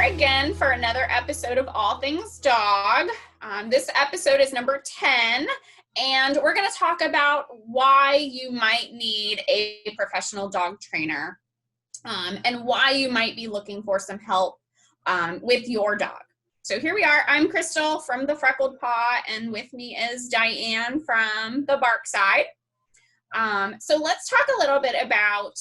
again for another episode of All Things Dog. This episode is number 10, and we're going to talk about why you might need a professional dog trainer and why you might be looking for some help with your dog. So here we are. I'm Crystal from the Freckled Paw, and with me is Diane from the Bark Side. So let's talk a little bit about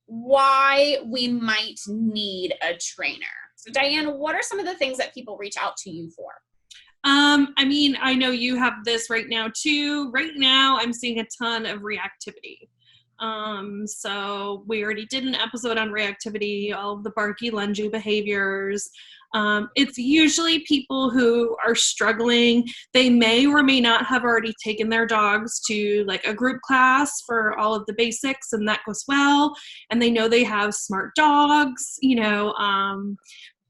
why we might need a trainer. So Diane, what are some of the things that people reach out to you for? I know you have this right now too. Right now I'm seeing a ton of reactivity. So we already did an episode on reactivity, all of the barky, lungy behaviors. It's usually people who are struggling. They may or may not have already taken their dogs to like a group class for all of the basics, and that goes well. And they know they have smart dogs,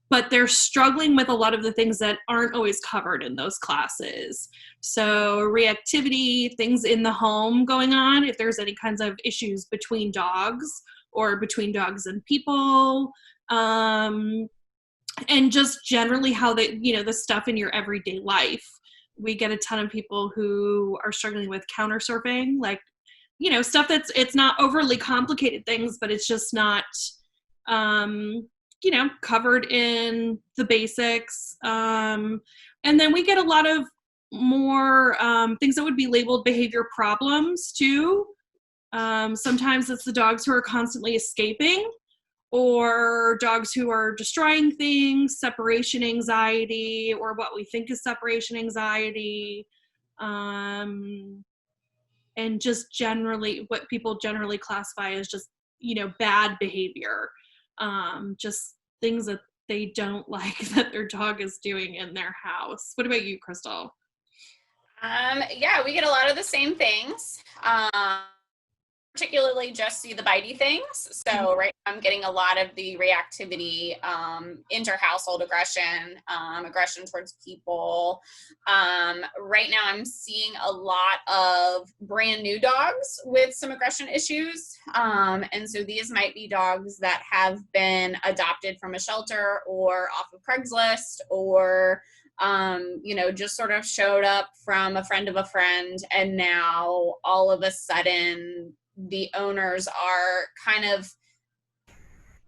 but they're struggling with a lot of the things that aren't always covered in those classes. So reactivity, things in the home going on, if there's any kinds of issues between dogs or between dogs and people, and just generally how they, the stuff in your everyday life. We get a ton of people who are struggling with counter surfing, like, stuff it's not overly complicated things, but it's just not, covered in the basics. And then we get a lot of more things that would be labeled behavior problems too. Sometimes it's the dogs who are constantly escaping, or dogs who are destroying things, separation anxiety, or what we think is separation anxiety, and just generally what people generally classify as just, bad behavior, just things that they don't like that their dog is doing in their house. What about you, Crystal? Yeah, we get a lot of the same things. Particularly just see the bitey things. So right now I'm getting a lot of the reactivity, inter-household aggression, aggression towards people. Right now I'm seeing a lot of brand new dogs with some aggression issues. And so these might be dogs that have been adopted from a shelter or off of Craigslist, or just sort of showed up from a friend of a friend, and now all of a sudden the owners are kind of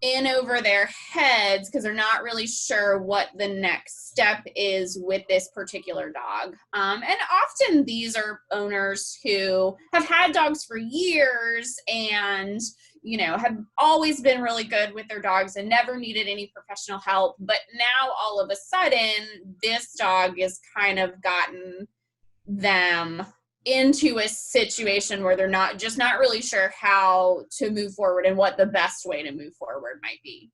in over their heads because they're not really sure what the next step is with this particular dog. And often these are owners who have had dogs for years and, have always been really good with their dogs and never needed any professional help. But now all of a sudden, this dog has kind of gotten them into a situation where they're not really sure how to move forward and what the best way to move forward might be.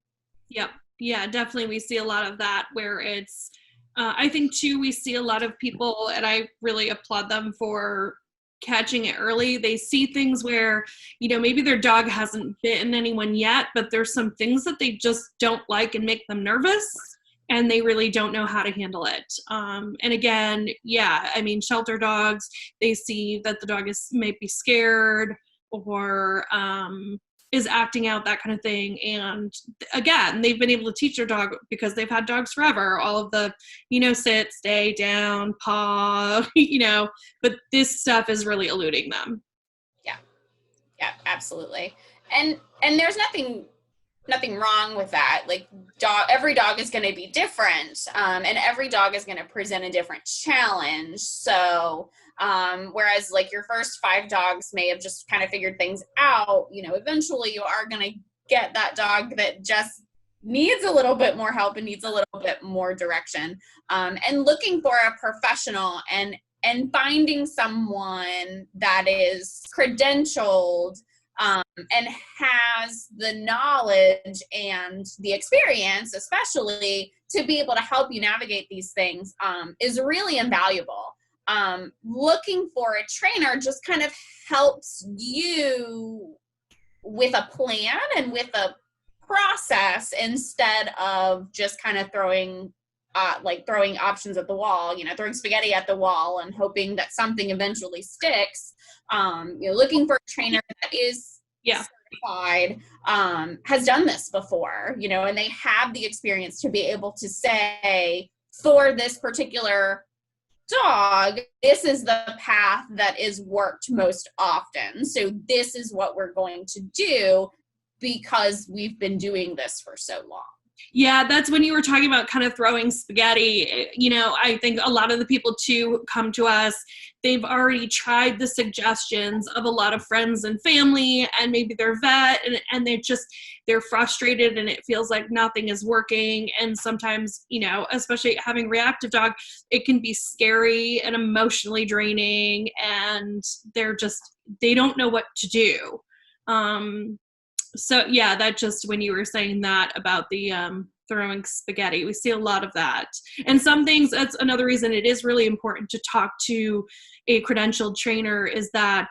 Yep. Yeah, definitely. We see a lot of that where it's, I think too, we see a lot of people, and I really applaud them for catching it early. They see things where, maybe their dog hasn't bitten anyone yet, but there's some things that they just don't like and make them nervous, and they really don't know how to handle it. And again, shelter dogs, they see that the dog might be scared or is acting out, that kind of thing. And again, they've been able to teach their dog, because they've had dogs forever, all of the, sit, stay, down, paw, but this stuff is really eluding them. Yeah, absolutely. And there's nothing wrong with that. Like every dog is going to be different, and every dog is going to present a different challenge. So whereas like your first 5 dogs may have just kind of figured things out, eventually you are going to get that dog that just needs a little bit more help and needs a little bit more direction, and looking for a professional and finding someone that is credentialed and has the knowledge and the experience, especially, to be able to help you navigate these things, is really invaluable. Looking for a trainer just kind of helps you with a plan and with a process, instead of just kind of throwing options at the wall, throwing spaghetti at the wall and hoping that something eventually sticks. Looking for a trainer that is side has done this before, you know, and they have the experience to be able to say, for this particular dog, this is the path that is worked most often. So this is what we're going to do because we've been doing this for so long. Yeah, that's when you were talking about kind of throwing spaghetti. You know, I think a lot of the people too come to us, they've already tried the suggestions of a lot of friends and family and maybe their vet, and they're frustrated and it feels like nothing is working. And sometimes, you know, especially having a reactive dog, it can be scary and emotionally draining, and they don't know what to do. So yeah, that just when you were saying that about the throwing spaghetti, we see a lot of that. And some things, that's another reason it is really important to talk to a credentialed trainer, is that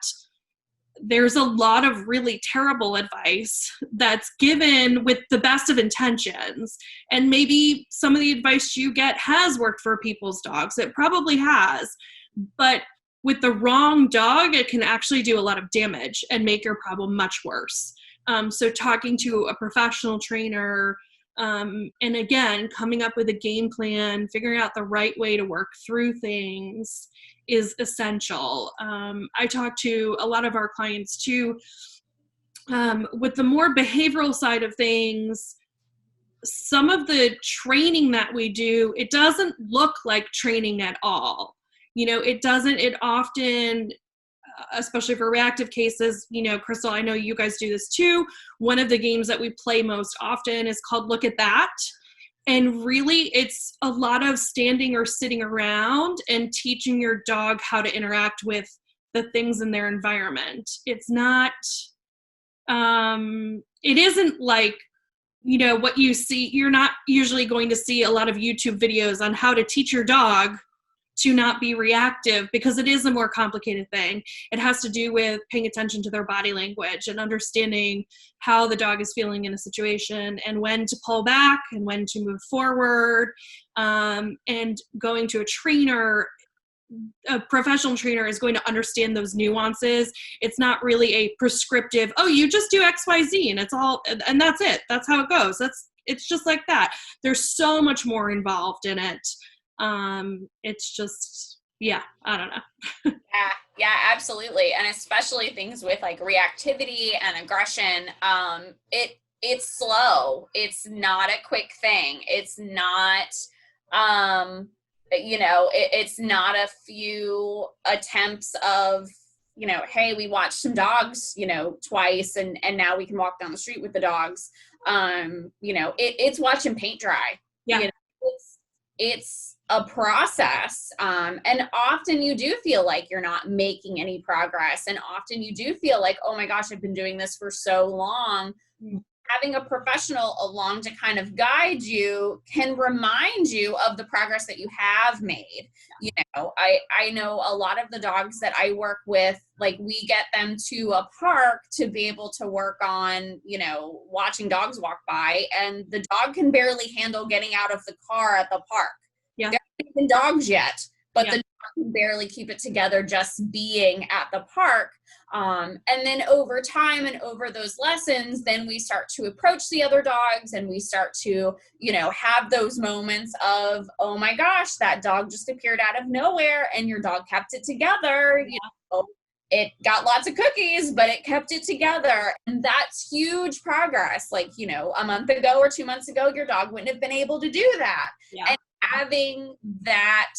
there's a lot of really terrible advice that's given with the best of intentions. And maybe some of the advice you get has worked for people's dogs. It probably has. But with the wrong dog, it can actually do a lot of damage and make your problem much worse. So talking to a professional trainer, and again, coming up with a game plan, figuring out the right way to work through things is essential. I talk to a lot of our clients too, with the more behavioral side of things. Some of the training that we do, it doesn't look like training at all. You know, it often, especially for reactive cases, you know, Crystal, I know you guys do this too. One of the games that we play most often is called Look at That. And really, it's a lot of standing or sitting around and teaching your dog how to interact with the things in their environment. It's not, it isn't like, you know, what you see. You're not usually going to see a lot of YouTube videos on how to teach your dog to not be reactive, because it is a more complicated thing. It has to do with paying attention to their body language and understanding how the dog is feeling in a situation and when to pull back and when to move forward. And going to a trainer, a professional trainer, is going to understand those nuances. It's not really a prescriptive, oh, you just do XYZ and it's all, and that's it. That's how it goes. It's just like that. There's so much more involved in it. It's just, yeah, I don't know. Yeah, absolutely. And especially things with like reactivity and aggression, it's slow. It's not a quick thing. It's not, you know, it's not a few attempts of, you know, hey, we watched some dogs, you know, twice and now we can walk down the street with the dogs. You know, it's watching paint dry. Yeah. You know, it's a process. And often you do feel like you're not making any progress. And often you do feel like, oh my gosh, I've been doing this for so long. Having a professional along to kind of guide you can remind you of the progress that you have made. You know, I know a lot of the dogs that I work with, like we get them to a park to be able to work on, you know, watching dogs walk by, and the dog can barely handle getting out of the car at the park. Yeah. They're not even dogs yet, but the dog can barely keep it together just being at the park. And then over time and over those lessons, then we start to approach the other dogs and we start to, you know, have those moments of, oh my gosh, that dog just appeared out of nowhere and your dog kept it together. You know, it got lots of cookies, but it kept it together. And that's huge progress. Like, you know, a month ago or 2 months ago, your dog wouldn't have been able to do that. Yeah. And having that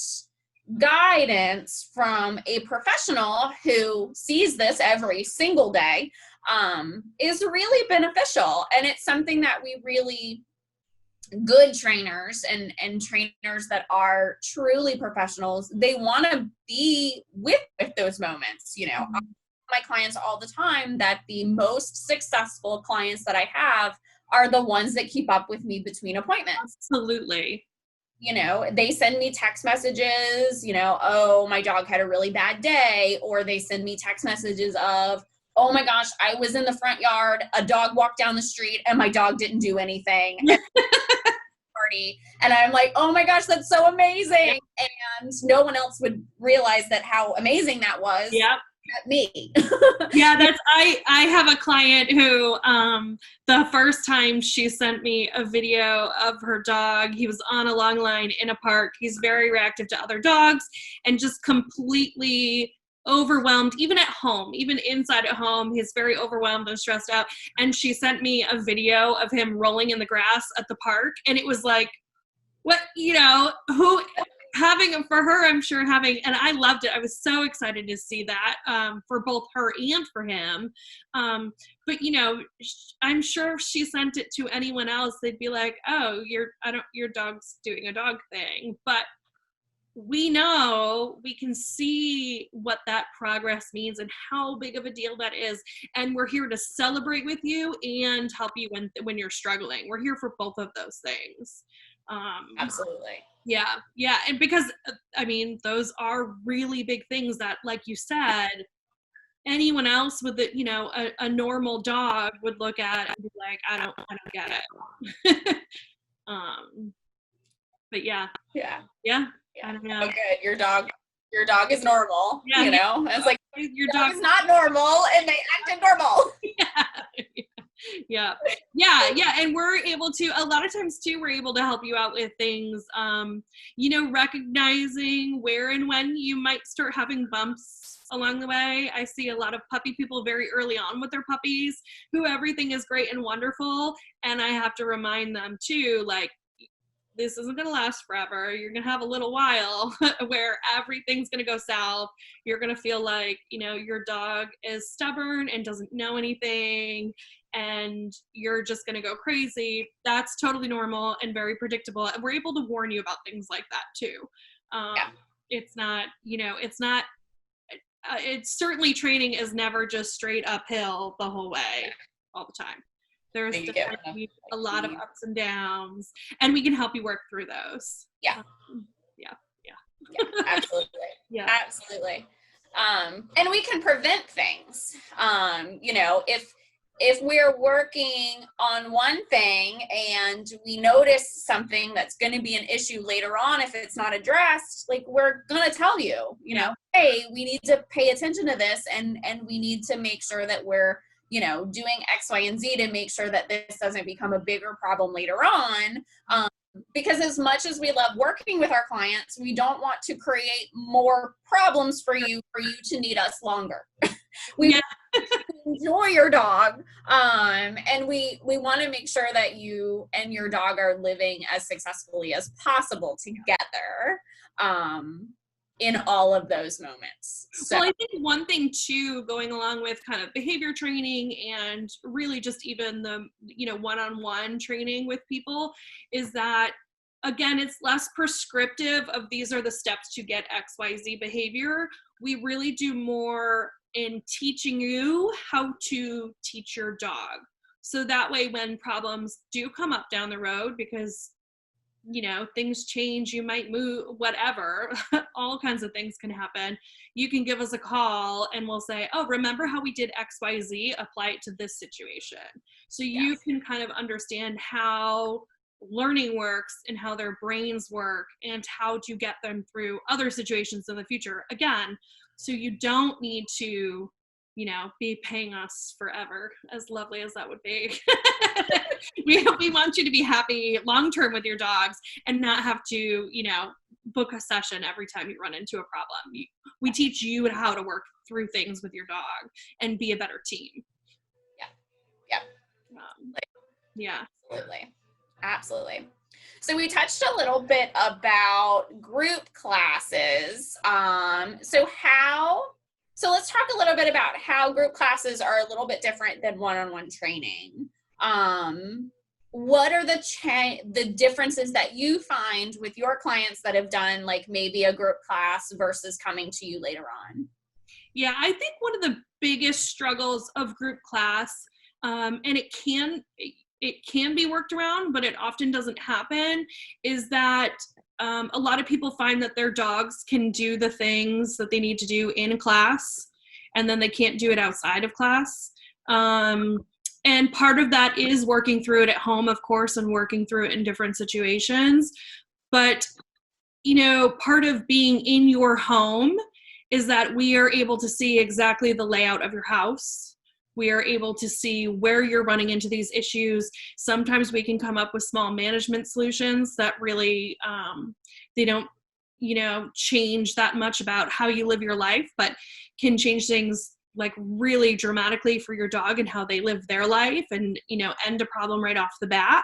guidance from a professional who sees this every single day is really beneficial. And it's something that we really, good trainers and trainers that are truly professionals, they want to be with those moments. You know, I tell my clients all the time that the most successful clients that I have are the ones that keep up with me between appointments. Absolutely. You know, they send me text messages, you know, oh, my dog had a really bad day. Or they send me text messages of, oh my gosh, I was in the front yard, a dog walked down the street and my dog didn't do anything. Party. And I'm like, oh my gosh, that's so amazing. And no one else would realize that how amazing that was. Yeah. at me. Yeah, I have a client who the first time she sent me a video of her dog, he was on a long line in a park. He's very reactive to other dogs and just completely overwhelmed, even at home, even inside at home, he's very overwhelmed and stressed out. And she sent me a video of him rolling in the grass at the park, and it was like, what, who having for her, I'm sure having, and I loved it. I was so excited to see that for both her and for him. But I'm sure if she sent it to anyone else, they'd be like, oh, your dog's doing a dog thing. But we know, we can see what that progress means and how big of a deal that is. And we're here to celebrate with you and help you when you're struggling. We're here for both of those things. Absolutely. Yeah. And because, those are really big things that, like you said, anyone else with a normal dog would look at and be like, I don't get it. But yeah. I don't know. Oh, good. Your dog is normal. Yeah, it's like your dog is not normal, and they acted normal. Yeah. And we're able to, a lot of times too, we're able to help you out with things, recognizing where and when you might start having bumps along the way. I see a lot of puppy people very early on with their puppies who everything is great and wonderful. And I have to remind them too, like, this isn't going to last forever. You're going to have a little while where everything's going to go south. You're going to feel like, your dog is stubborn and doesn't know anything, and you're just going to go crazy. That's totally normal and very predictable. And we're able to warn you about things like that too. It's not, it's certainly, training is never just straight uphill the whole way, all the time. There's definitely a lot of ups and downs, and we can help you work through those. Yeah, absolutely. Absolutely. And we can prevent things. If we're working on one thing and we notice something that's going to be an issue later on, if it's not addressed, like, we're going to tell you, hey, we need to pay attention to this, and we need to make sure that we're doing X, Y, and Z to make sure that this doesn't become a bigger problem later on. Because as much as we love working with our clients, we don't want to create more problems for you to need us longer. We enjoy your dog. And we want to make sure that you and your dog are living as successfully as possible together. In all of those moments. So. Well, I think one thing too, going along with kind of behavior training and really just even the, one-on-one training with people, is that, again, it's less prescriptive of these are the steps to get XYZ behavior. We really do more in teaching you how to teach your dog. So that way, when problems do come up down the road, because things change, you might move, whatever, all kinds of things can happen. You can give us a call and we'll say, oh, remember how we did XYZ? Apply it to this situation. So you can kind of understand how learning works and how their brains work and how to get them through other situations in the future. Again, so you don't need to, be paying us forever, as lovely as that would be. We want you to be happy long-term with your dogs and not have to, book a session every time you run into a problem. We teach you how to work through things with your dog and be a better team. Absolutely. So we touched a little bit about group classes. So let's talk a little bit about how group classes are a little bit different than one-on-one training. What are the differences that you find with your clients that have done, like, maybe a group class versus coming to you later on? Yeah, I think one of the biggest struggles of group class, and it can be worked around, but it often doesn't happen, is that a lot of people find that their dogs can do the things that they need to do in class, and then they can't do it outside of class. And part of that is working through it at home, of course, and working through it in different situations. But, part of being in your home is that we are able to see exactly the layout of your house. We are able to see where you're running into these issues. Sometimes we can come up with small management solutions that really, they don't, change that much about how you live your life, but can change things like really dramatically for your dog and how they live their life, and, end a problem right off the bat.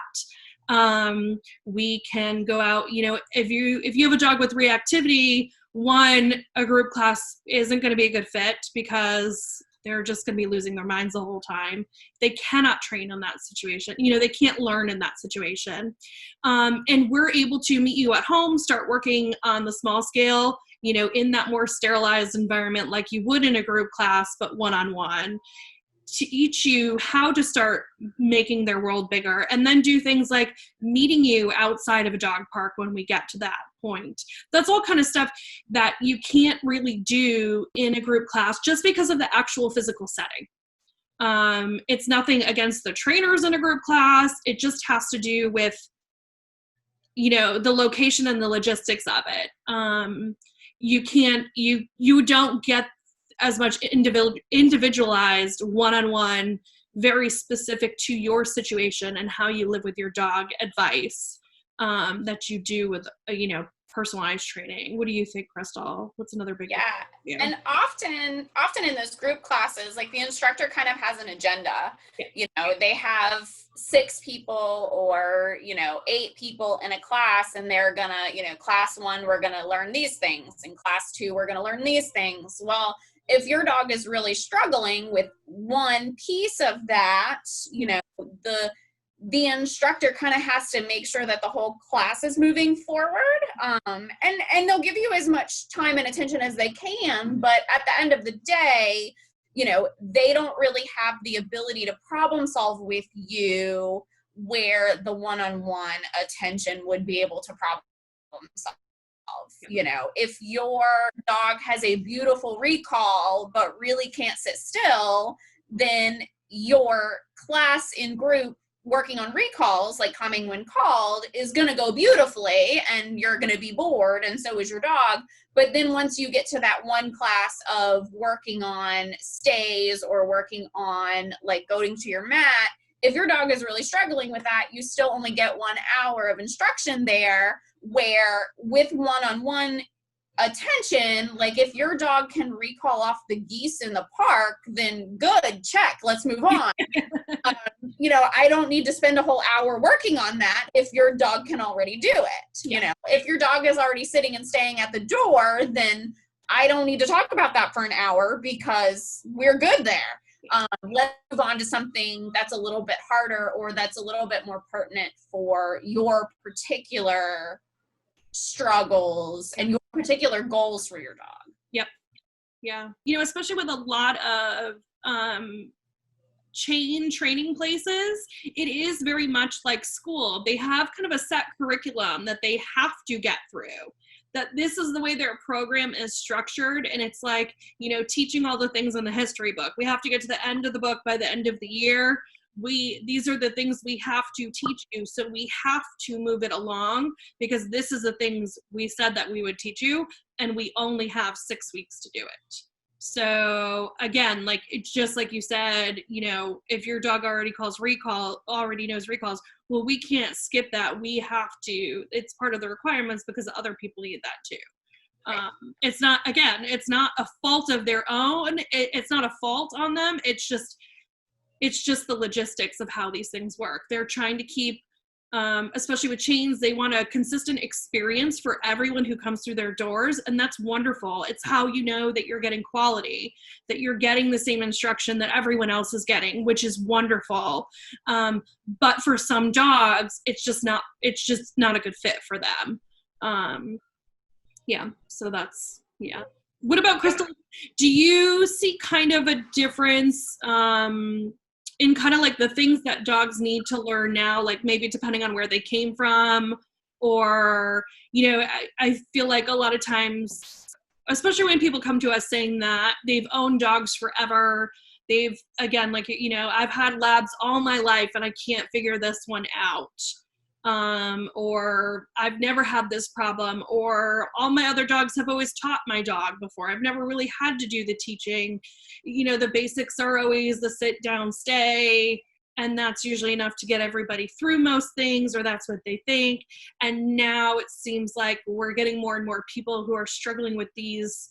We can go out, if you have a dog with reactivity, a group class isn't going to be a good fit because they're just going to be losing their minds the whole time. They cannot train in that situation. They can't learn in that situation. And we're able to meet you at home, start working on the small scale, in that more sterilized environment like you would in a group class, but one-on-one, to teach you how to start making their world bigger, and then do things like meeting you outside of a dog park when we get to that point. That's all kind of stuff that you can't really do in a group class just because of the actual physical setting. It's nothing against the trainers in a group class. It just has to do with, the location and the logistics of it. You don't get as much individualized one-on-one, very specific to your situation and how you live with your dog advice that you do with personalized training. What do you think, Crystal? What's another big thing? And often in those group classes, like the instructor kind of has an agenda. They have 6 people or 8 people in a class, and they're gonna, class 1 we're gonna learn these things, and class 2 we're gonna learn these things. Well, if your dog is really struggling with one piece of that, the instructor kind of has to make sure that the whole class is moving forward. And they'll give you as much time and attention as they can, but at the end of the day, they don't really have the ability to problem solve with you where the one-on-one attention would be able to problem solve. If your dog has a beautiful recall but really can't sit still, then your class in group working on recalls, like coming when called, is going to go beautifully, and you're going to be bored, and so is your dog. But then once you get to that one class of working on stays or working on like going to your mat, if your dog is really struggling with that, you still only get 1 hour of instruction there, where with one-on-one attention, like if your dog can recall off the geese in the park, then good, check, let's move on. I don't need to spend a whole hour working on that if your dog can already do it. If your dog is already sitting and staying at the door, then I don't need to talk about that for an hour because we're good there. Let's move on to something that's a little bit harder, or that's a little bit more pertinent for your particular struggles and your particular goals for your dog. Yep. Yeah. Especially with a lot of chain training places, it is very much like school. They have kind of a set curriculum that they have to get through. That this is the way their program is structured, and it's like, teaching all the things in the history book. We have to get to the end of the book by the end of the year. These are the things we have to teach you, so we have to move it along because this is the things we said that we would teach you, and we only have 6 weeks to do it. So again, like it's just like you said, if your dog already knows recalls, well, we can't skip that. We have to. It's part of the requirements because other people need that too. It's not a fault of their own. It's not a fault on them. It's just the logistics of how these things work. They're trying to keep, especially with chains, they want a consistent experience for everyone who comes through their doors, and that's wonderful. It's how you know that you're getting quality, that you're getting the same instruction that everyone else is getting, which is wonderful. But for some dogs, it's just not a good fit for them. So that's, yeah. What about Crystal? Do you see kind of a difference in kind of like the things that dogs need to learn now, like maybe depending on where they came from, or, I feel like a lot of times, especially when people come to us saying that they've owned dogs forever, they've, again, like, I've had labs all my life and I can't figure this one out. or I've never had this problem, or all my other dogs have always taught my dog before. I've never really had to do the teaching. You know, the basics are always the sit down, stay, and that's usually enough to get everybody through most things, or that's what they think. And now it seems like we're getting more and more people who are struggling with these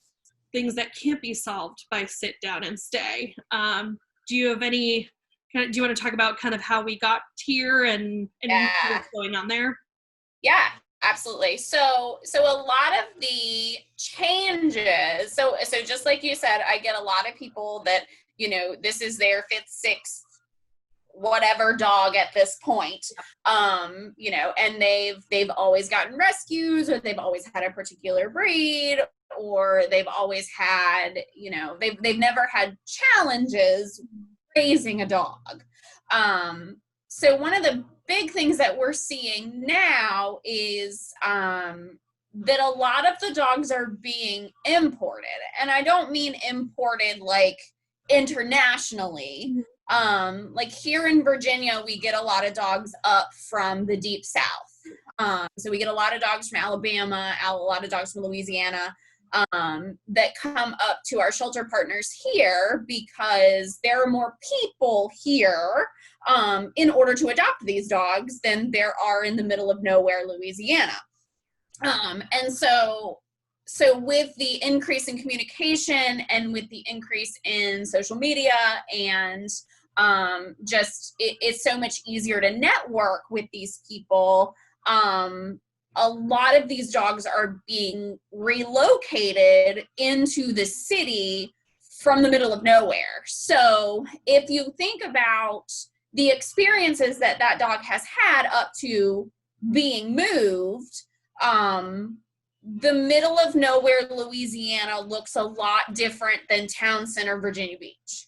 things that can't be solved by sit down and stay. Do you have any, do you want to talk about kind of how we got here and what's going on there? Yeah, absolutely. So a lot of the changes, so just like you said, I get a lot of people that, you know, this is their fifth, sixth, whatever dog at this point, you know, and they've always gotten rescues, or they've always had a particular breed, or they've always had, you know, they've never had challenges raising a dog. So one of the big things that we're seeing now is that a lot of the dogs are being imported, and I don't mean imported like internationally. Like here in Virginia, we get a lot of dogs up from the deep south. So we get a lot of dogs from Alabama, a lot of dogs from Louisiana, that come up to our shelter partners here because there are more people here in order to adopt these dogs than there are in the middle of nowhere, Louisiana. And so with the increase in communication and with the increase in social media and just it's so much easier to network with these people. A lot of these dogs are being relocated into the city from the middle of nowhere. So if you think about the experiences that that dog has had up to being moved, the middle of nowhere Louisiana looks a lot different than town center Virginia Beach.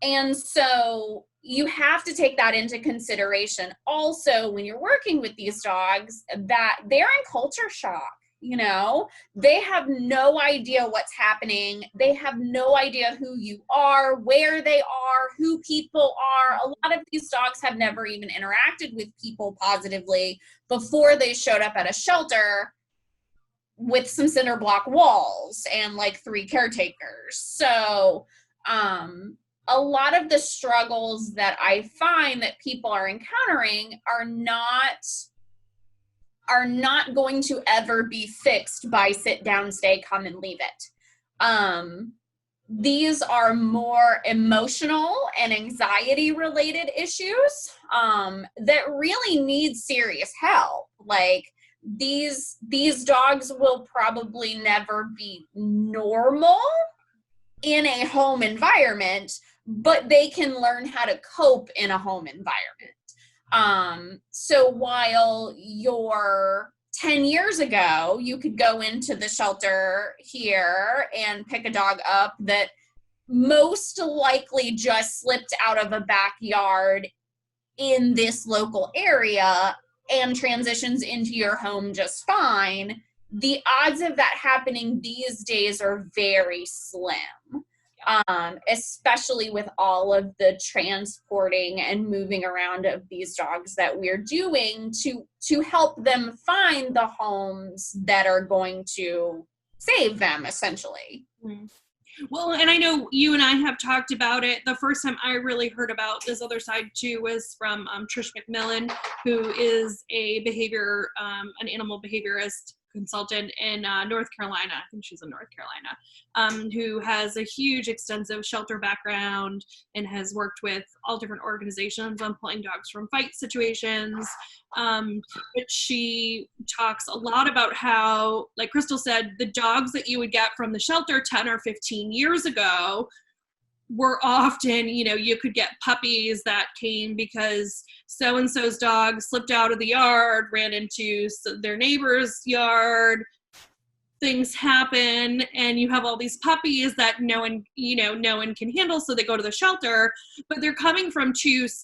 And so you have to take that into consideration also when you're working with these dogs, that they're in culture shock. You know, they have no idea what's happening. They have no idea who you are, where they are, who people are. A lot of these dogs have never even interacted with people positively before they showed up at a shelter with some cinder block walls and like 3 caretakers. So, a lot of the struggles that I find that people are encountering are not going to ever be fixed by sit down, stay, come and leave it. These are more emotional and anxiety related issues that really need serious help. Like these dogs will probably never be normal in a home environment, but they can learn how to cope in a home environment. So while you're 10 years ago, you could go into the shelter here and pick a dog up that most likely just slipped out of a backyard in this local area and transitions into your home just fine. The odds of that happening these days are very slim. Especially with all of the transporting and moving around of these dogs that we're doing to help them find the homes that are going to save them, essentially. Well, and I know you and I have talked about it. The first time I really heard about this other side too was from Trish McMillan, who is an animal behaviorist consultant in North Carolina. I think she's in North Carolina, who has a huge extensive shelter background and has worked with all different organizations on pulling dogs from fight situations. But she talks a lot about how, like Crystal said, the dogs that you would get from the shelter 10 or 15 years ago were often, you know, you could get puppies that came because so-and-so's dog slipped out of the yard, ran into their neighbor's yard, things happen, and you have all these puppies that no one can handle, so they go to the shelter, but they're coming from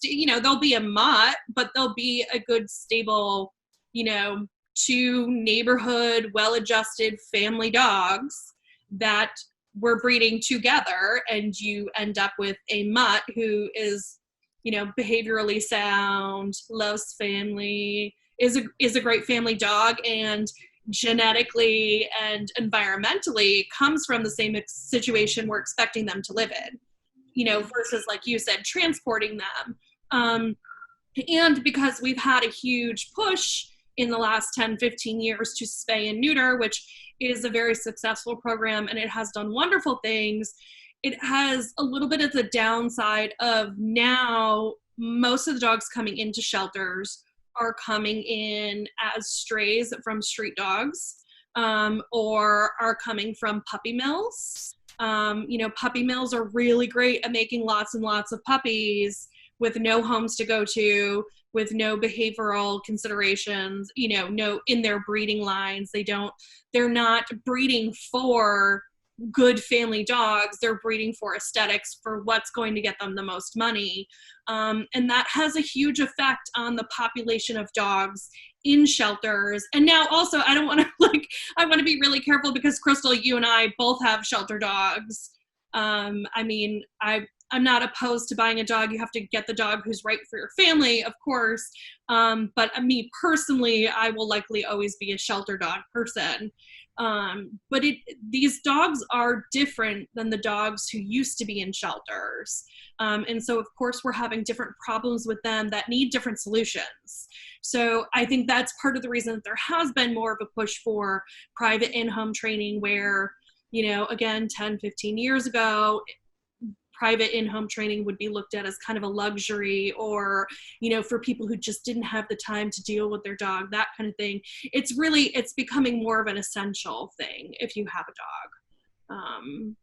they'll be a mutt, but they'll be a good, stable, 2 neighborhood, well-adjusted family dogs that were breeding together, and you end up with a mutt who is behaviorally sound, loves family, is a great family dog, and genetically and environmentally comes from the same situation we're expecting them to live in, versus, like you said, transporting them. And because we've had a huge push in the last 10, 15 years to spay and neuter, which is a very successful program and it has done wonderful things, it has a little bit of the downside of now most of the dogs coming into shelters are coming in as strays from street dogs, or are coming from puppy mills. Puppy mills are really great at making lots and lots of puppies with no homes to go to, with no behavioral considerations, no in their breeding lines. They're not breeding for good family dogs. They're breeding for aesthetics, for what's going to get them the most money. And that has a huge effect on the population of dogs in shelters. And now also, I want to be really careful because Crystal, you and I both have shelter dogs. I'm not opposed to buying a dog. You have to get the dog who's right for your family, of course. But me personally, I will likely always be a shelter dog person. But these dogs are different than the dogs who used to be in shelters. And so, of course, we're having different problems with them that need different solutions. So I think that's part of the reason that there has been more of a push for private in-home training where, again, 10, 15 years ago, private in-home training would be looked at as kind of a luxury, or, for people who just didn't have the time to deal with their dog, that kind of thing. It's becoming more of an essential thing if you have a dog.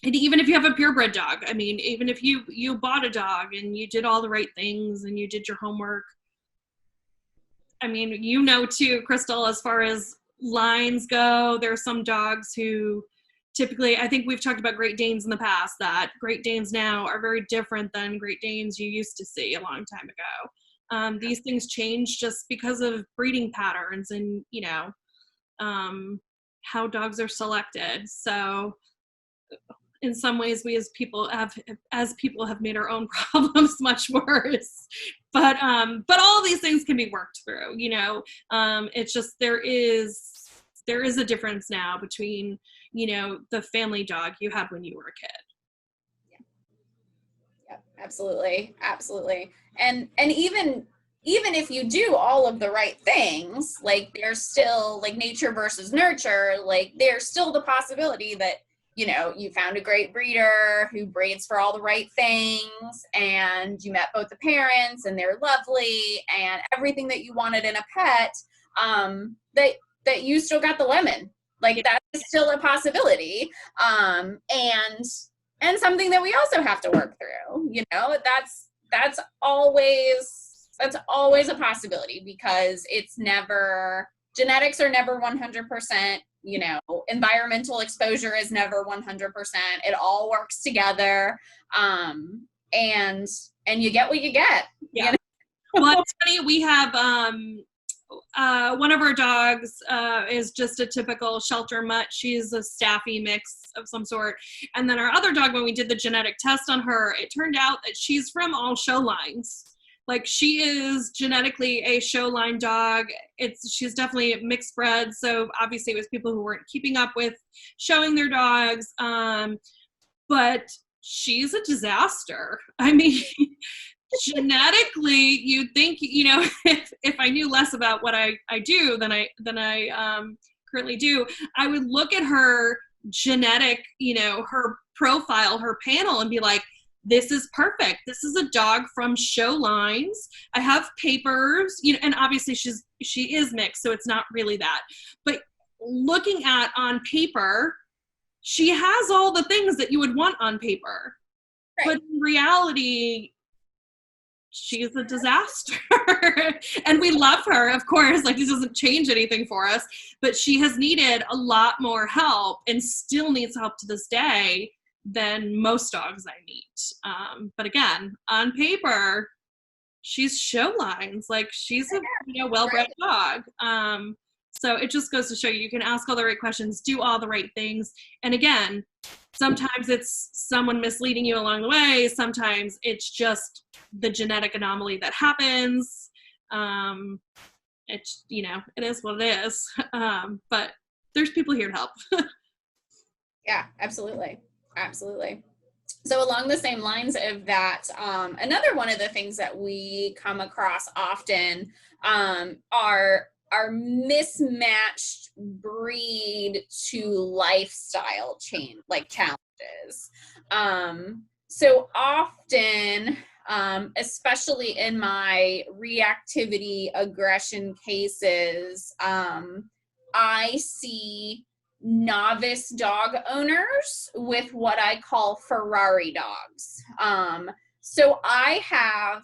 And even if you have a purebred dog, even if you bought a dog and you did all the right things and you did your homework, too, Crystal, as far as lines go, there are some dogs who typically, I think we've talked about Great Danes in the past, that Great Danes now are very different than Great Danes you used to see a long time ago. These things change just because of breeding patterns and, how dogs are selected. So in some ways, we as people have made our own problems much worse. But all these things can be worked through, it's just, there is a difference now between, the family dog you had when you were a kid. Yeah, absolutely. And even if you do all of the right things, like, there's still, like, nature versus nurture, like, there's still the possibility that, you found a great breeder who breeds for all the right things, and you met both the parents and they're lovely and everything that you wanted in a pet, that you still got the lemon. Like, that is still a possibility. And something that we also have to work through, that's always a possibility, because genetics are never 100%, environmental exposure is never 100%. It all works together. And you get what you get. Yeah. Well, it's funny, we have, one of our dogs is just a typical shelter mutt. She's a staffy mix of some sort. And then our other dog, when we did the genetic test on her, it turned out that she's from all show lines. Like, she is genetically a show line dog. She's definitely mixed bred. So obviously it was people who weren't keeping up with showing their dogs. But she's a disaster. Genetically, you'd think, if I knew less about what I do than I currently do, I would look at her genetic, her profile, her panel, and be like, this is perfect. This is a dog from show lines. I have papers, and obviously she is mixed, so it's not really that. But looking at on paper, she has all the things that you would want on paper. Right. But in reality, she's a disaster. And we love her, of course, like, this doesn't change anything for us, but she has needed a lot more help and still needs help to this day than most dogs I meet. But again, on paper, she's show lines. Like, she's a well-bred dog. So it just goes to show you can ask all the right questions, do all the right things. And again, sometimes it's someone misleading you along the way. Sometimes it's just the genetic anomaly that happens. It's, it is what it is. But there's people here to help. Yeah, absolutely. Absolutely. So along the same lines of that, another one of the things that we come across often are mismatched breed to lifestyle challenges. So often, especially in my reactivity aggression cases, I see novice dog owners with what I call Ferrari dogs. So I have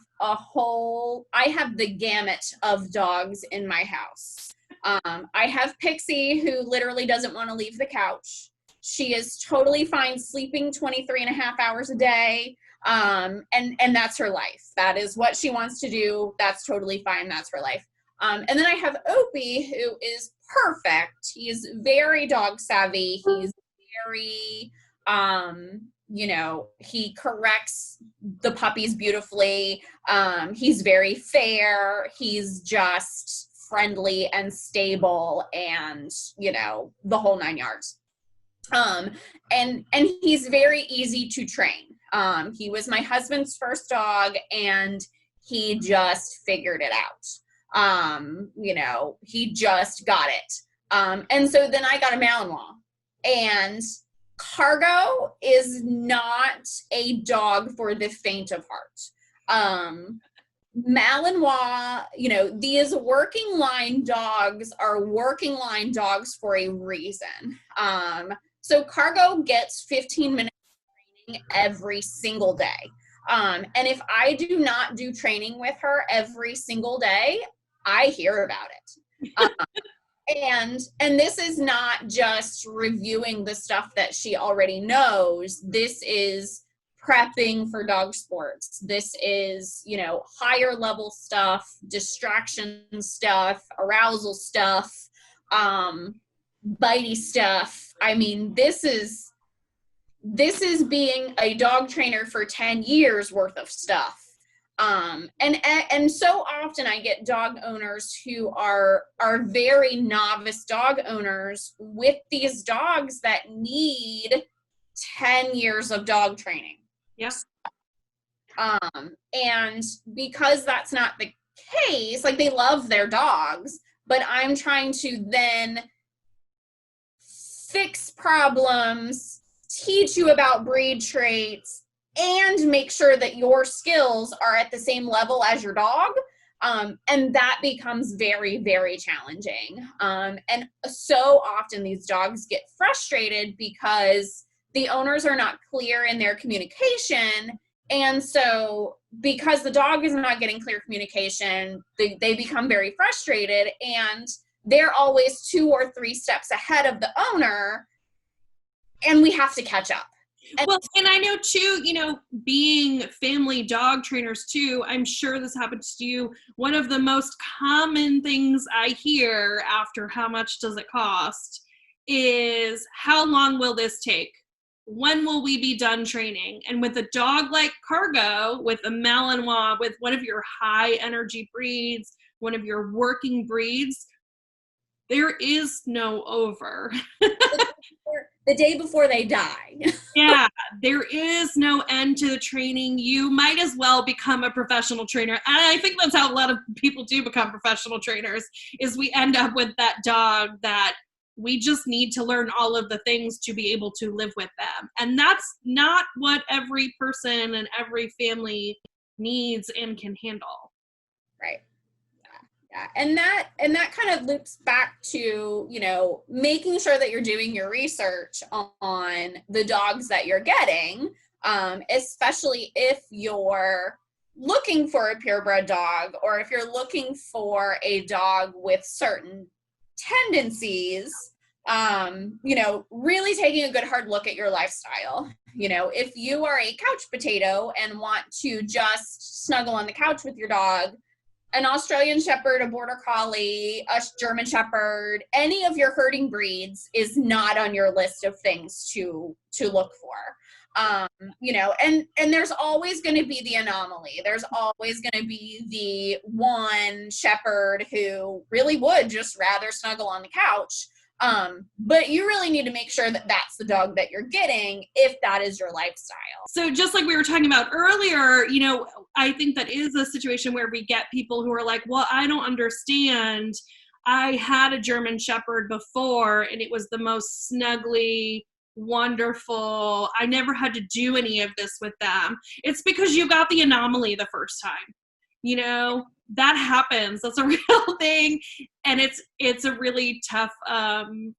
the gamut of dogs in my house. I have Pixie, who literally doesn't want to leave the couch. She is totally fine sleeping 23 and a half hours a day. And that's her life. That is what she wants to do. That's totally fine. That's her life. And then I have Opie, who is perfect. He is very dog savvy. He's very, he corrects the puppies beautifully. He's very fair. He's just friendly and stable and, the whole 9 yards. And he's very easy to train. He was my husband's first dog and he just figured it out. He just got it. And so then I got a Malinois, and Cargo is not a dog for the faint of heart. Malinois, these working line dogs are working line dogs for a reason. So Cargo gets 15 minutes of training every single day. And if I do not do training with her every single day, I hear about it. And this is not just reviewing the stuff that she already knows. This is prepping for dog sports. This is, higher level stuff, distraction stuff, arousal stuff, bitey stuff. I mean, this is being a dog trainer for 10 years worth of stuff. And so often I get dog owners who are very novice dog owners with these dogs that need 10 years of dog training. Yes. And because that's not the case, they love their dogs, but I'm trying to then fix problems, teach you about breed traits, and make sure that your skills are at the same level as your dog. And that becomes very, very challenging. And so often these dogs get frustrated because the owners are not clear in their communication. And so because the dog is not getting clear communication, they become very frustrated, and they're always 2 or 3 steps ahead of the owner, and we have to catch up. And I know too, being family dog trainers too, I'm sure this happens to you. One of the most common things I hear after how much does it cost is, how long will this take? When will we be done training? And with a dog like Cargo, with a Malinois, with one of your high energy breeds, one of your working breeds, there is no over. The day before they die. Yeah, there is no end to the training. You might as well become a professional trainer. And I think that's how a lot of people do become professional trainers, is we end up with that dog that we just need to learn all of the things to be able to live with them. And that's not what every person and every family needs and can handle. Right. Yeah. And that kind of loops back to, making sure that you're doing your research on the dogs that you're getting, especially if you're looking for a purebred dog, or if you're looking for a dog with certain tendencies, really taking a good hard look at your lifestyle. If you are a couch potato and want to just snuggle on the couch with your dog, an Australian Shepherd, a Border Collie, a German Shepherd, any of your herding breeds is not on your list of things to look for. You know, and there's always going to be the anomaly. There's always going to be the one shepherd who really would just rather snuggle on the couch. But you really need to make sure that that's the dog that you're getting if that is your lifestyle. So just like we were talking about earlier, you know, I think that is a situation where we get people who are like, well, I don't understand. I had a German Shepherd before and it was the most snuggly, wonderful. I never had to do any of this with them. It's because you got the anomaly the first time. You know, that happens. That's a real thing. And it's a really tough,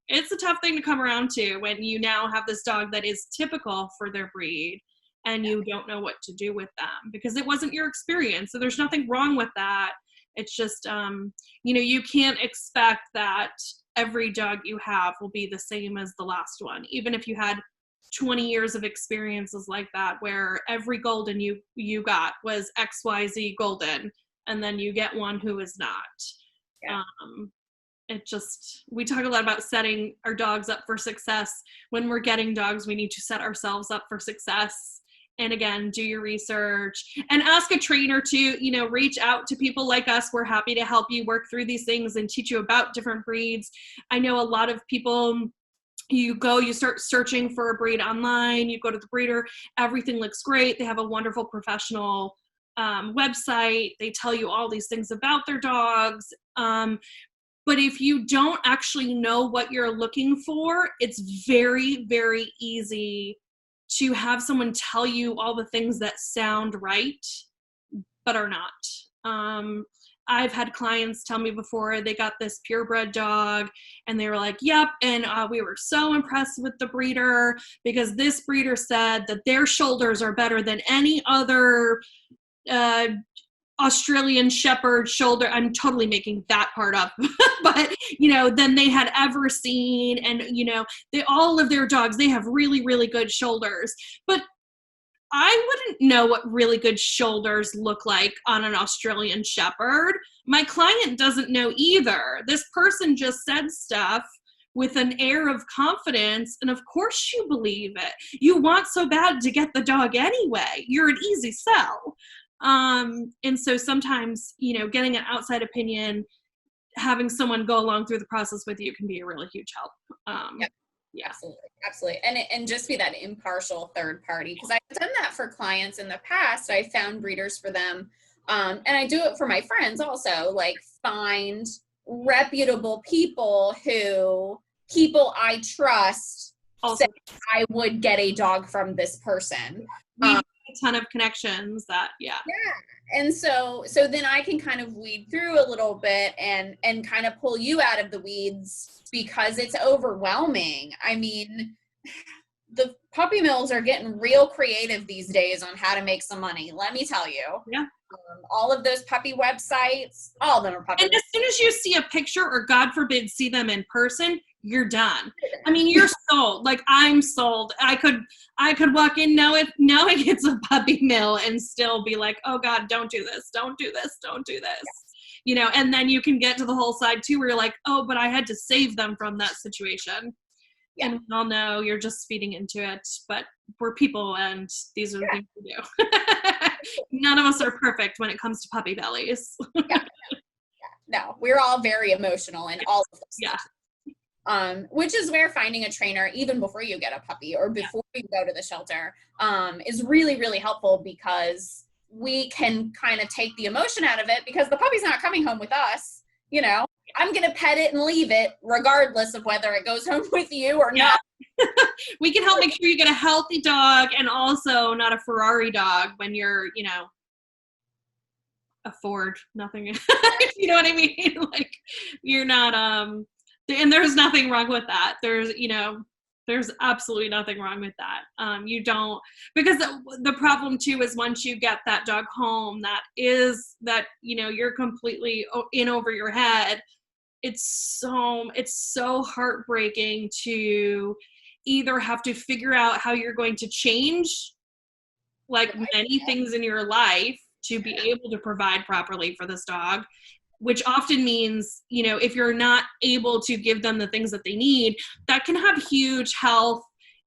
it's a tough thing to come around to when you now have this dog that is typical for their breed and you don't know what to do with them because it wasn't your experience. So there's nothing wrong with that. It's just, you know, you can't expect that every dog you have will be the same as the last one, even if you had 20 years of experiences like that, where every golden you got was XYZ golden, and then you get one who is not. Yeah. We talk a lot about setting our dogs up for success. When we're getting dogs, we need to set ourselves up for success. And again, do your research and ask a trainer to, you know, reach out to people like us. We're happy to help you work through these things and teach you about different breeds. I know a lot of people, you start searching for a breed online, you go to the breeder, everything looks great. They have a wonderful professional website. They tell you all these things about their dogs. But if you don't actually know what you're looking for, it's very, very easy to have someone tell you all the things that sound right, but are not. I've had clients tell me before they got this purebred dog and they were like, yep. And we were so impressed with the breeder because this breeder said that their shoulders are better than any other Australian Shepherd shoulder. I'm totally making that part up, but you know, than they had ever seen. And you know, all of their dogs, they have really, really good shoulders, but I wouldn't know what really good shoulders look like on an Australian Shepherd. My client doesn't know either. This person just said stuff with an air of confidence, and of course you believe it. You want so bad to get the dog anyway. You're an easy sell. And so sometimes, you know, getting an outside opinion, having someone go along through the process with you can be a really huge help. Yep. Yeah, absolutely. And just be that impartial third party, because I've done that for clients in the past. I found breeders for them. And I do it for my friends also, like find reputable people I trust Also, say I would get a dog from this person. We have a ton of connections that, yeah. And so then I can kind of weed through a little bit and kind of pull you out of the weeds because it's overwhelming. I mean, the puppy mills are getting real creative these days on how to make some money. Let me tell you. Yeah. All of those puppy websites, all of them are puppy. And as soon as you see a picture or God forbid see them in person, you're done. I mean, you're sold. Like I'm sold. I could walk in knowing it's a puppy mill and still be like, oh God, don't do this. Don't do this. Don't do this. Yeah. You know, and then you can get to the whole side too, where you're like, oh, but I had to save them from that situation. Yeah. And we all know you're just feeding into it, but we're people and these are the things we do. None of us are perfect when it comes to puppy bellies. Yeah. No, we're all very emotional in all of those things. Which is where finding a trainer, even before you get a puppy or before you go to the shelter, is really, really helpful because we can kind of take the emotion out of it because the puppy's not coming home with us. You know, I'm going to pet it and leave it regardless of whether it goes home with you or not. We can help make sure you get a healthy dog and also not a Ferrari dog when you're, you know, a Ford, nothing. You know what I mean? Like you're not, and there's nothing wrong with that. There's absolutely nothing wrong with that. You don't, because the problem too is once you get that dog home, you know, you're completely in over your head. It's so heartbreaking to either have to figure out how you're going to change like many things in your life to be able to provide properly for this dog, which often means, you know, if you're not able to give them the things that they need, that can have huge health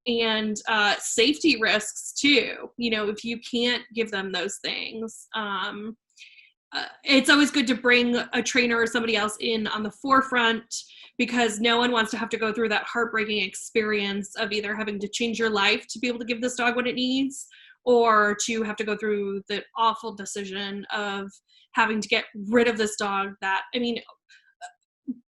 and safety risks too. You know, if you can't give them those things. It's always good to bring a trainer or somebody else in on the forefront, because no one wants to have to go through that heartbreaking experience of either having to change your life to be able to give this dog what it needs, or to have to go through the awful decision of having to get rid of this dog that, I mean,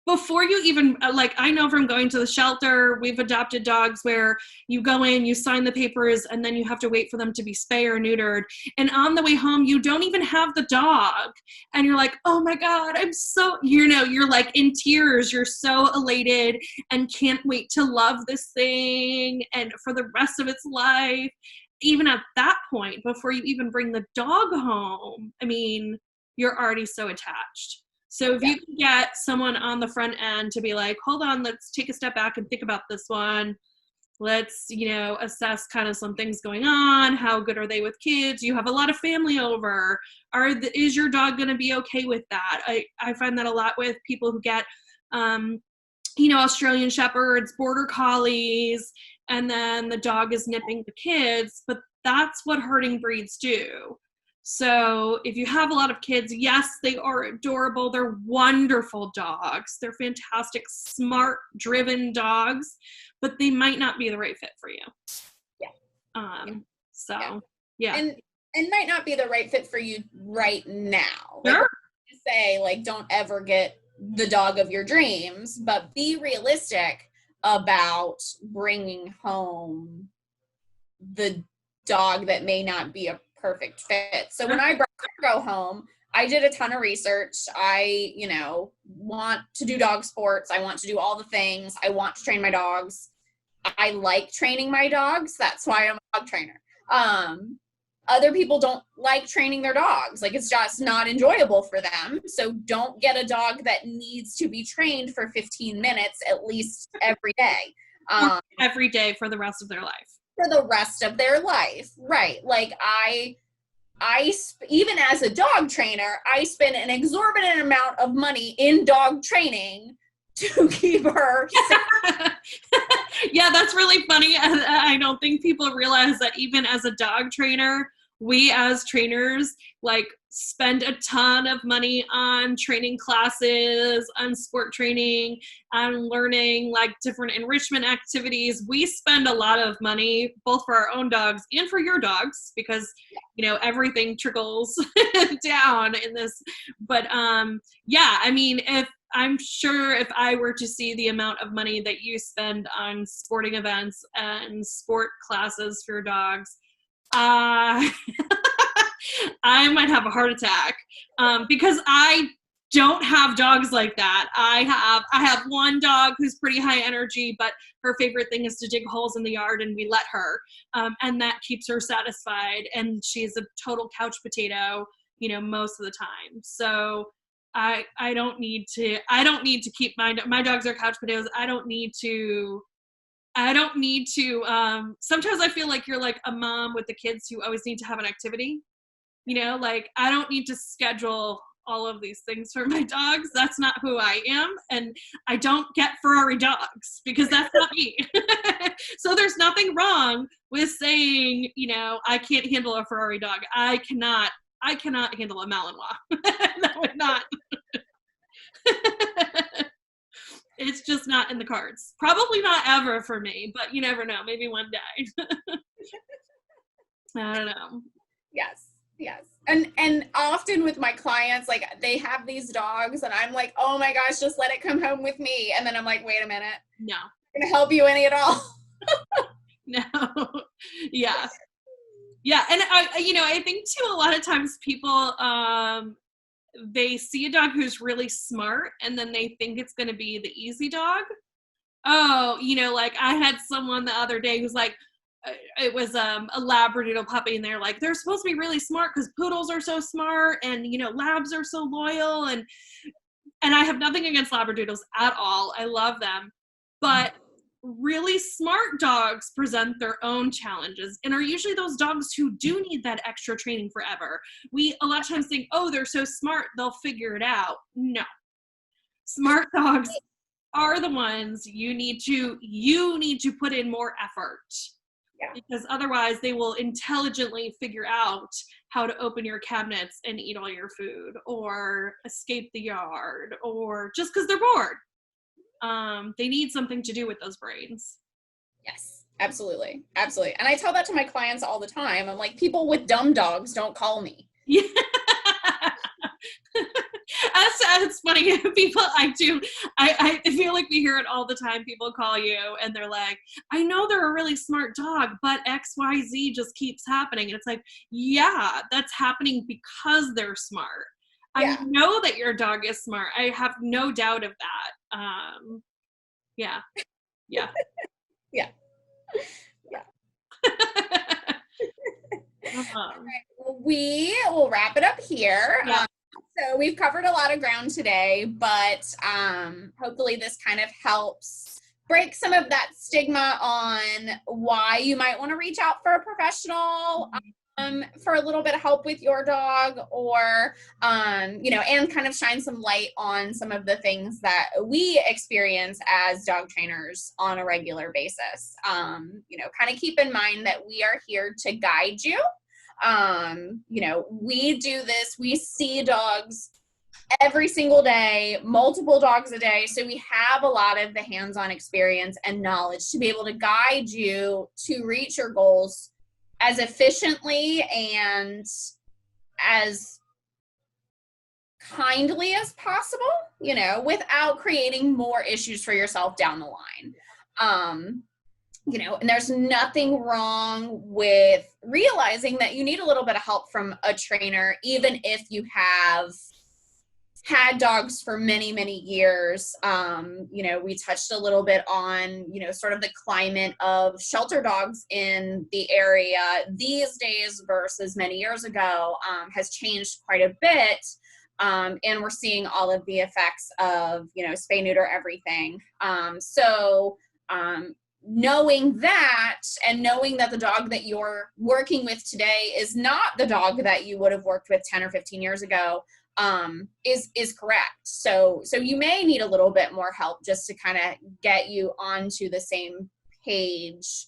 before you even, like, I know from going to the shelter, we've adopted dogs where you go in, you sign the papers, and then you have to wait for them to be spayed or neutered. And on the way home, you don't even have the dog. And you're like, oh my God, I'm so, you know, you're like in tears. You're so elated and can't wait to love this thing and for the rest of its life. Even at that point, before you even bring the dog home, I mean, you're already so attached. So if you can get someone on the front end to be like, hold on, let's take a step back and think about this one. Let's, you know, assess kind of some things going on. How good are they with kids? You have a lot of family over. Is your dog going to be okay with that? I find that a lot with people who get, you know, Australian Shepherds, Border Collies, and then the dog is nipping the kids, but that's what herding breeds do. So if you have a lot of kids, yes, they are adorable. They're wonderful dogs. They're fantastic, smart, driven dogs, but they might not be the right fit for you. Yeah. So, yeah. And might not be the right fit for you right now. Sure. Like, say, like, don't ever get the dog of your dreams, but be realistic about bringing home the dog that may not be a perfect fit. So when I brought Cargo home, I did a ton of research. I, you know, want to do dog sports. I want to do all the things. I want to train my dogs. I like training my dogs. That's why I'm a dog trainer. Other people don't like training their dogs. Like, it's just not enjoyable for them. So don't get a dog that needs to be trained for 15 minutes at least every day. Every day for the rest of their life. For the rest of their life. Right. Like, I even as a dog trainer, I spend an exorbitant amount of money in dog training to keep her safe. Yeah, that's really funny. I don't think people realize that even as a dog trainer, we as trainers like spend a ton of money on training classes, on sport training, on learning like different enrichment activities. We spend a lot of money both for our own dogs and for your dogs, because you know everything trickles down in this. But yeah, I mean, I'm sure if I were to see the amount of money that you spend on sporting events and sport classes for your dogs, I might have a heart attack, because I don't have dogs like that. I have one dog who's pretty high energy, but her favorite thing is to dig holes in the yard, and we let her, and that keeps her satisfied. And she's a total couch potato, you know, most of the time. So I don't need to keep my dogs are couch potatoes. I don't need to, sometimes I feel like you're like a mom with the kids who always need to have an activity, you know, like I don't need to schedule all of these things for my dogs. That's not who I am. And I don't get Ferrari dogs because that's not me. So there's nothing wrong with saying, you know, I can't handle a Ferrari dog. I cannot handle a Malinois. That would not. It's just not in the cards. Probably not ever for me, but you never know. Maybe one day. I don't know. Yes. And often with my clients, like they have these dogs and I'm like, oh my gosh, just let it come home with me. And then I'm like, wait a minute. No. I'm gonna help you any at all. No. Yeah. Yeah. And I think too, a lot of times people, they see a dog who's really smart and then they think it's going to be the easy dog. Oh, you know, like I had someone the other day who's like, it was a Labradoodle puppy, and they're like, they're supposed to be really smart because poodles are so smart and, you know, labs are so loyal. And I have nothing against Labradoodles at all. I love them. But really smart dogs present their own challenges and are usually those dogs who do need that extra training forever. We a lot of times think, oh, they're so smart, they'll figure it out. No. Smart dogs are the ones you need to put in more effort. Yeah. Because otherwise they will intelligently figure out how to open your cabinets and eat all your food or escape the yard or just because they're bored. They need something to do with those brains. Yes, absolutely. Absolutely. And I tell that to my clients all the time. I'm like, people with dumb dogs don't call me. Yeah. That's funny. People, I feel like we hear it all the time. People call you and they're like, I know they're a really smart dog, but XYZ just keeps happening. And it's like, yeah, that's happening because they're smart. Yeah. I know that your dog is smart. I have no doubt of that. Yeah. Yeah. Yeah. Yeah. All right. Well, we will wrap it up here. Yeah. So we've covered a lot of ground today, but hopefully this kind of helps break some of that stigma on why you might want to reach out for a professional for a little bit of help with your dog, or, you know, and kind of shine some light on some of the things that we experience as dog trainers on a regular basis. You know, kind of keep in mind that we are here to guide you. You know, we do this, we see dogs every single day, multiple dogs a day. So we have a lot of the hands-on experience and knowledge to be able to guide you to reach your goals as efficiently and as kindly as possible, you know, without creating more issues for yourself down the line. You know, and there's nothing wrong with realizing that you need a little bit of help from a trainer, even if you have had dogs for many, many years. You know, we touched a little bit on, you know, sort of the climate of shelter dogs in the area these days versus many years ago has changed quite a bit. And we're seeing all of the effects of, you know, spay, neuter, everything. Knowing that, and knowing that the dog that you're working with today is not the dog that you would have worked with 10 or 15 years ago, is correct. So you may need a little bit more help just to kind of get you onto the same page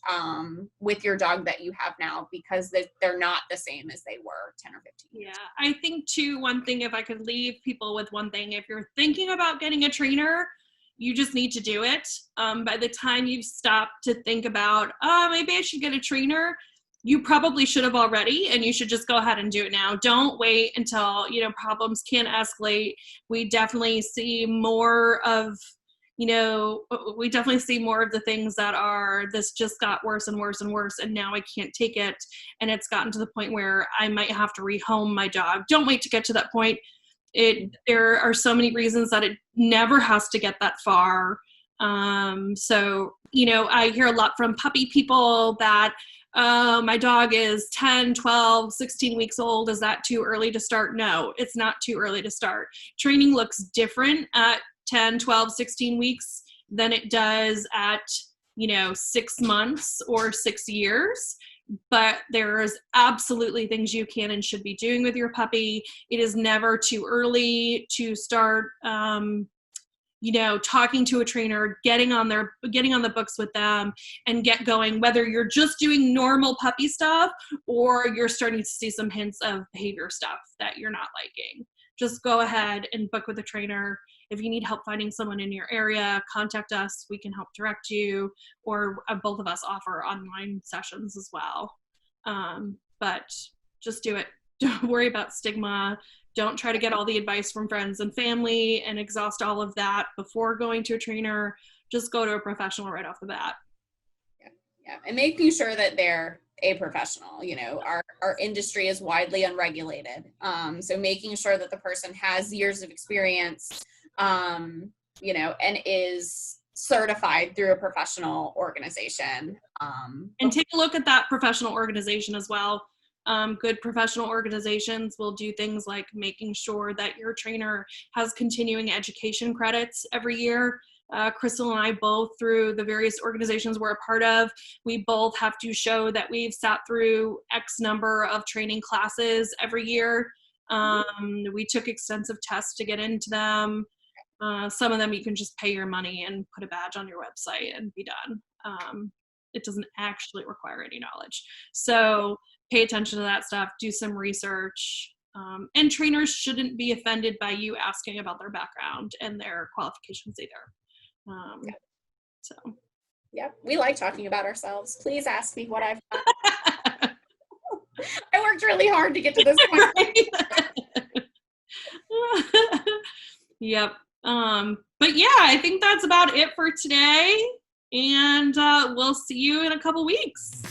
with your dog that you have now, because they're not the same as they were 10 or 15 years ago. I think too, one thing, if I could leave people with one thing, if you're thinking about getting a trainer, you just need to do it. By the time you've stopped to think about, maybe I should get a trainer, you probably should have already, and you should just go ahead and do it now. Don't wait until, you know, problems can escalate. We definitely see more of, you know, we definitely see more of the things that are, this just got worse and worse and worse, and now I can't take it. And it's gotten to the point where I might have to rehome my dog. Don't wait to get to that point. There are so many reasons that it never has to get that far. So, you know, I hear a lot from puppy people that, my dog is 10, 12, 16 weeks old. Is that too early to start? No, it's not too early to start. Training looks different at 10, 12, 16 weeks than it does at, you know, 6 months or 6 years. But there's absolutely things you can and should be doing with your puppy. It is never too early to start, you know, talking to a trainer, getting on the books with them and get going, whether you're just doing normal puppy stuff or you're starting to see some hints of behavior stuff that you're not liking. Just go ahead and book with a trainer. If you need help finding someone in your area, contact us. We can help direct you, or both of us offer online sessions as well. But just do it. Don't worry about stigma. Don't try to get all the advice from friends and family and exhaust all of that before going to a trainer. Just go to a professional right off the bat. Yeah. And making sure that they're a professional. You know, our industry is widely unregulated. So making sure that the person has years of experience, you know, and is certified through a professional organization. And take a look at that professional organization as well. Good professional organizations will do things like making sure that your trainer has continuing education credits every year. Crystal and I both, through the various organizations we're a part of, we both have to show that we've sat through X number of training classes every year. We took extensive tests to get into them. Some of them you can just pay your money and put a badge on your website and be done. It doesn't actually require any knowledge. So pay attention to that stuff, do some research. And trainers shouldn't be offended by you asking about their background and their qualifications either. So. Yep, we like talking about ourselves. Please ask me what I've done. I worked really hard to get to this point. Yep. But yeah, I think that's about it for today. And we'll see you in a couple weeks.